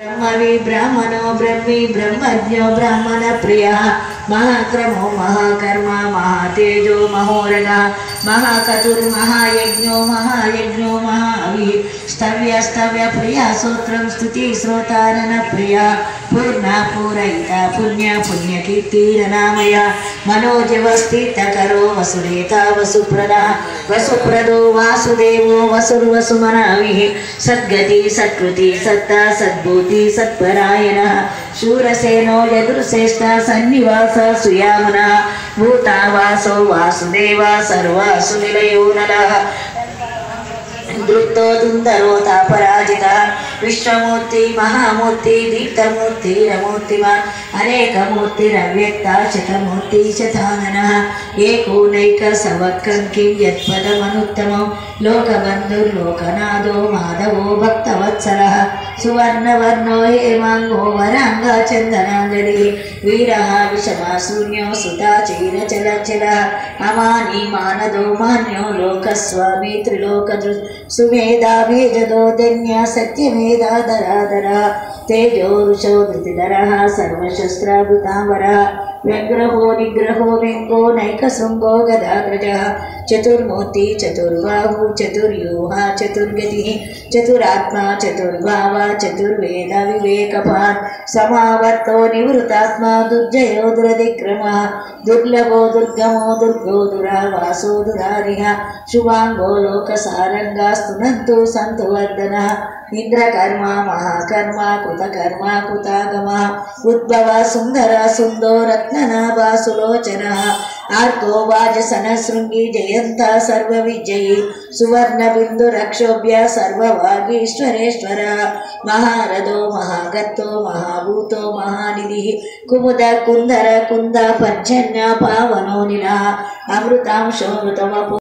ब्रह्मवि ब्राह्मणो ब्रह्मी ब्रह्मज्ञो ब्राह्मण प्रिय महाक्रमो महाकर्मा महातेजो महोरगः महाकतुर्महायज्ञो महायज्ञो महावि स्तव्य स्तव्य प्रिया सूत्रं स्तुति श्रोतानन प्रिया पूर्णा पूरयिता पुण्य पुण्यकीर्तिरनामय मनोजवस्थितकरो वसुरेता वसुप्रदा वसुप्रदो वासुदेवो वसुर्वसुमनाविः सद्गति सत्कृति सत्ता सद्भूति सत्परायणः शूरसेनो यदुर्श्रेष्ठ सन्निवास सुयामनः भूतावासो वासुदेव सर्वासु निलयो नलः दृप्तो दुन्दरो तापराजितः विश्वमूर्ति महामूर्ति दीप्तमूर्ति रमूर्तिमान् अनेकमूर्तिरव्यक्ता शतमूर्ति शताननः एकोनैक सवक्कं किं यत्पदमनुत्तमं लोकबन्धुर्लोकनाथो माधवो भक्तवत्सलः सुवर्णवर्णो हेमाङ्गो वराङ्गचन्दनाङ्गलिः वीरः विषमाशून्यो सुता चीरचलचलः अमानी मानदो मान्यो लोकस्वामी त्रिलोकदृक् सुमेधा मेजदो धन्या सत्यमेधाधराधरः तेजो ऋषो धृतिधरः सर्वशस्त्राभृतांबरः व्यग्रहो निग्रहो व्यङ्गो नैकशृङ्गो गदाग्रजः चतुर्मूर्ति चतुर्बाहु चतुर्व्यूहा चतुर्गतिः चतुरात्मा चतुर्भाव चतुर्वेद विवेकपान् समावर्तो निवृतात्मा दुर्जयो दुरधिक्रमः दुर्लभो दुर्गमो दुर्गो दुरावासो दुरारिः शुभांगो लोकसारंगा स्तुनन्तु सन्तु वर्धनः इंद्रकर्मा महाकर्मा कृतकर्मा कृतागमः उद्भव सुंदर सुंदो रत्ननाभा सुलोचनः आर्को वाजसन शृंगी जयंता सर्वविजयी सुवर्ण बिंदु रक्षोभ्य सर्वभागीश्वरेश्वरः महारथो महागतो महाभूतो महानिधिः कुमुद कुंदर कुंद पर्जन्य पावनो निलः अमृतांशो मृतमपो